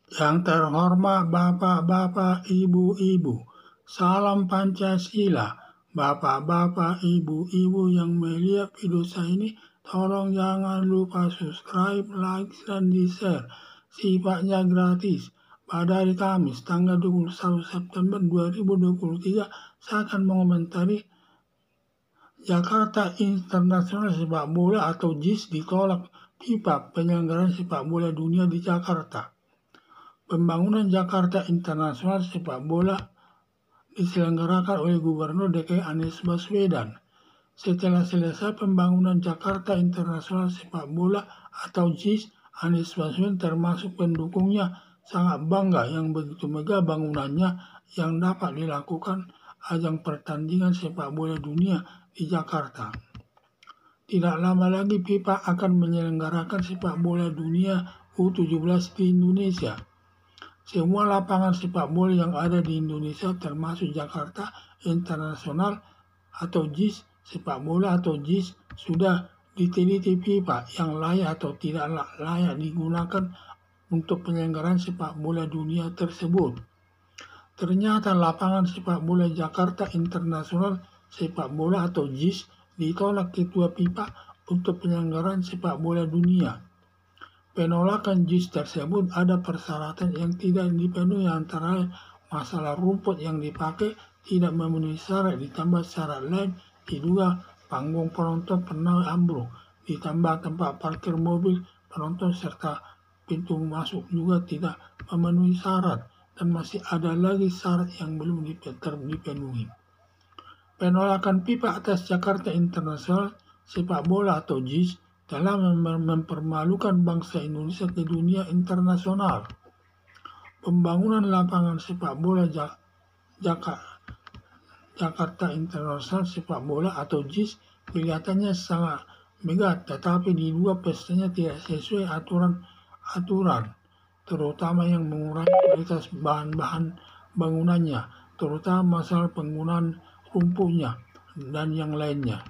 Yang terhormat Bapak-Bapak, Ibu-Ibu, salam Pancasila. Bapak-bapak, Ibu-Ibu yang melihat video saya ini, tolong jangan lupa subscribe, like, dan di-share. Sifatnya gratis. Pada hari Kamis, tanggal 21 September 2023, saya akan mengomentari Jakarta International Sepak Bola atau JIS ditolak FIFA penyelenggaraan sepak bola dunia di Jakarta. Pembangunan Jakarta International Sepak Bola diselenggarakan oleh Gubernur DKI Anies Baswedan. Setelah selesai pembangunan Jakarta International Sepak Bola atau JIS, Anies Baswedan termasuk pendukungnya sangat bangga yang begitu megah bangunannya yang dapat dilakukan ajang pertandingan sepak bola dunia di Jakarta. Tidak lama lagi FIFA akan menyelenggarakan sepak bola dunia U17 di Indonesia. Semua lapangan sepak bola yang ada di Indonesia termasuk Jakarta International atau JIS sepak bola atau JIS sudah diteliti FIFA yang layak atau tidak layak digunakan untuk penyelenggaraan sepak bola dunia tersebut. Ternyata lapangan sepak bola Jakarta International Sepak Bola atau JIS ditolak Ketua FIFA untuk penyelenggaraan sepak bola dunia. Penolakan JIS tersebut ada persyaratan yang tidak dipenuhi, antara lain masalah rumput yang dipakai tidak memenuhi syarat, ditambah syarat lain diduga panggung penonton pernah ambruk, ditambah tempat parkir mobil penonton serta pintu masuk juga tidak memenuhi syarat, dan masih ada lagi syarat yang belum dipenuhi. Penolakan FIFA atas Jakarta International Sepak Bola atau JIS telah mempermalukan bangsa Indonesia ke dunia internasional. Pembangunan lapangan sepak bola Jakarta International Sepak Bola atau JIS kelihatannya sangat megah, tetapi diduga pestanya tidak sesuai aturan, terutama yang mengurangi kualitas bahan-bahan bangunannya, terutama masalah penggunaan rumputnya dan yang lainnya.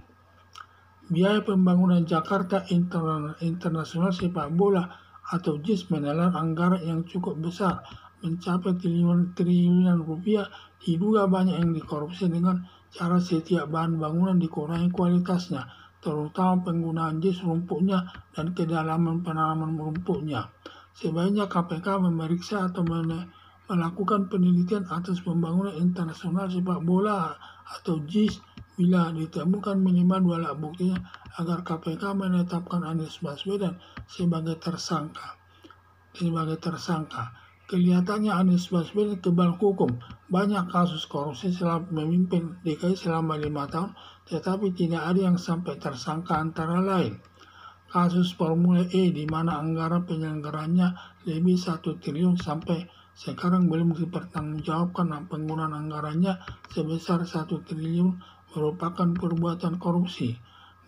Biaya pembangunan Jakarta International Sepak Bola atau JIS menelan anggaran yang cukup besar, mencapai triliunan rupiah. Diduga banyak yang dikorupsi dengan cara setiap bahan bangunan dikurangi kualitasnya, terutama penggunaan JIS rumputnya dan kedalaman penanaman rumputnya. Sebaiknya KPK memeriksa atau melakukan penelitian atas pembangunan internasional sepak bola atau JIS bila ditemukan minimal 2 alat buktinya, agar KPK menetapkan Anies Baswedan sebagai tersangka. Kelihatannya Anies Baswedan kebal hukum. Banyak kasus korupsi selama memimpin DKI selama 5 tahun, tetapi tidak ada yang sampai tersangka, antara lain kasus Formula E di mana anggaran penyelenggaranya lebih 1 triliun sampai sekarang belum dipertanggungjawabkan. Penggunaan anggarannya sebesar 1 triliun merupakan perbuatan korupsi.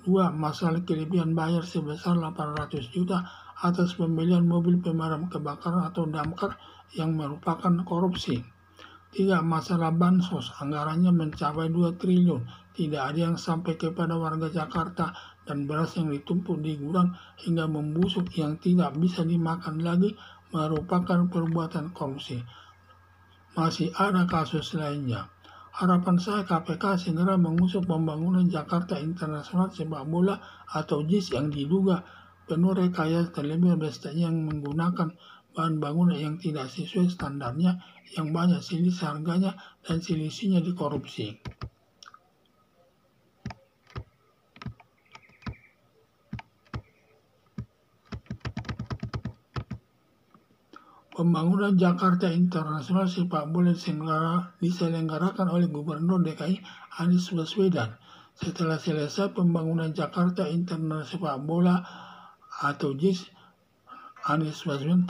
2. Masalah kelebihan bayar sebesar 800 juta atas pembelian mobil pemadam kebakaran atau damkar yang merupakan korupsi. 3. Masalah bansos, anggarannya mencapai 2 triliun, tidak ada yang sampai kepada warga Jakarta, dan beras yang ditumpuk di gudang hingga membusuk yang tidak bisa dimakan lagi merupakan perbuatan korupsi. Masih ada kasus lainnya. Harapan saya KPK segera mengusut pembangunan Jakarta International Sepak Bola atau JIS yang diduga penuh rekayasa, terlebih bestanya yang menggunakan bahan bangunan yang tidak sesuai standarnya, yang banyak selisih harganya dan selisihnya dikorupsi. Pembangunan Jakarta International Sepak Bola diselenggarakan oleh Gubernur DKI Anies Baswedan. Setelah selesai pembangunan Jakarta International Sepak Bola atau JIS, Anies Baswedan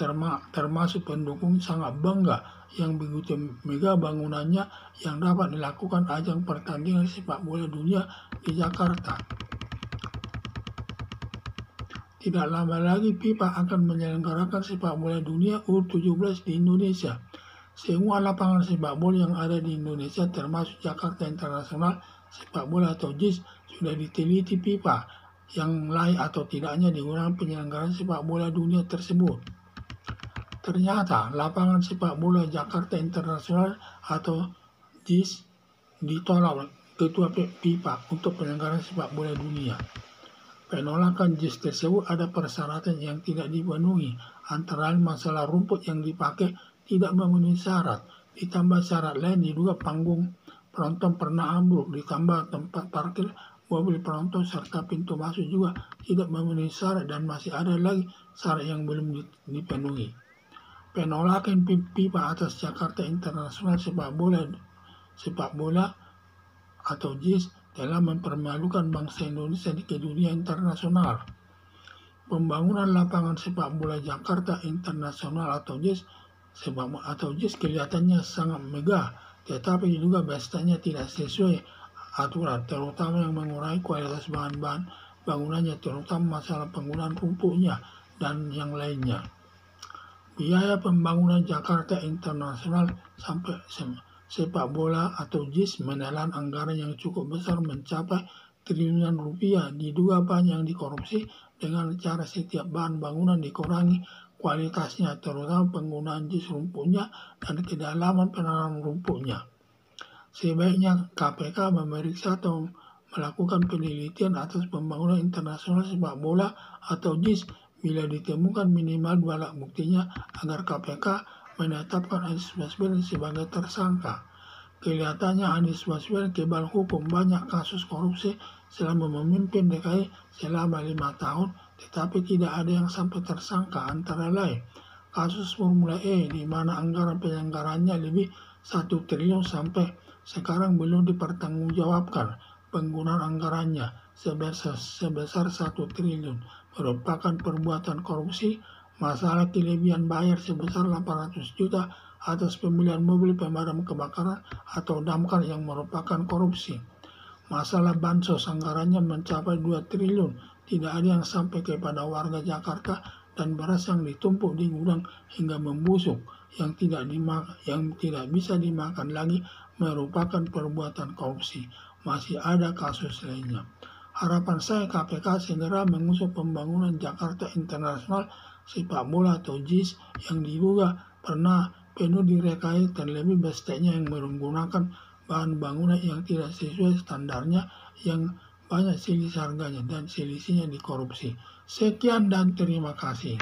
termasuk pendukung sangat bangga yang begitu megah bangunannya yang dapat dilakukan ajang pertandingan sepak bola dunia di Jakarta. Tidak lama lagi FIFA akan menyelenggarakan sepak bola dunia U17 di Indonesia. Semua lapangan sepak bola yang ada di Indonesia termasuk Jakarta International Sepak Bola atau JIS sudah diteliti FIFA yang layak atau tidaknya digunakan penyelenggaraan sepak bola dunia tersebut. Ternyata lapangan sepak bola Jakarta Internasional atau JIS ditolak oleh Ketua FIFA untuk penyelenggaraan sepak bola dunia. Penolakan JIS tersebut ada persyaratan yang tidak dipenuhi, antara lain masalah rumput yang dipakai tidak memenuhi syarat, ditambah syarat lain diduga panggung penonton pernah ambruk, ditambah tempat parkir mobil penonton serta pintu masuk juga tidak memenuhi syarat, dan masih ada lagi syarat yang belum dipenuhi. Penolakan FIFA atas Jakarta Internasional sepak bola atau JIS telah mempermalukan bangsa Indonesia di dunia internasional. Pembangunan lapangan sepak bola Jakarta Internasional atau JIS kelihatannya sangat megah, tetapi juga biasanya tidak sesuai aturan, terutama yang mengurangi kualitas bahan-bahan bangunannya, terutama masalah penggunaan rumputnya dan yang lainnya. Biaya pembangunan Jakarta Internasional sampai sepak bola atau JIS menelan anggaran yang cukup besar mencapai triliunan rupiah. Diduga banyak yang dikorupsi dengan cara setiap bahan bangunan dikurangi kualitasnya, terutama penggunaan JIS rumputnya dan kedalaman penanaman rumputnya. Sebaiknya KPK memeriksa atau melakukan penelitian atas pembangunan internasional sepak bola atau JIS bila ditemukan minimal 2 alat buktinya agar KPK menetapkan Anies Baswedan sebagai tersangka. Kelihatannya Anies Baswedan kebal hukum, banyak kasus korupsi selama memimpin DKI selama 5 tahun, tetapi tidak ada yang sampai tersangka, antara lain kasus Formula E di mana anggaran penyelenggarannya lebih 1 triliun sampai sekarang belum dipertanggungjawabkan. Penggunaan anggarannya sebesar 1 triliun merupakan perbuatan korupsi. Masalah kelebihan bayar sebesar 800 juta atas pembelian mobil pemadam kebakaran atau damkar yang merupakan korupsi. Masalah bansos anggarannya mencapai 2 triliun, tidak ada yang sampai kepada warga Jakarta, dan beras yang ditumpuk di gudang hingga membusuk yang tidak bisa dimakan lagi merupakan perbuatan korupsi. Masih ada kasus lainnya. Harapan saya KPK segera mengusut pembangunan Jakarta Internasional sepak bola atau JIS yang diduga pernah penuh direkayasa, terlebih besteknya yang menggunakan bahan bangunan yang tidak sesuai standarnya, yang banyak selisih harganya dan selisihnya dikorupsi. Sekian dan terima kasih.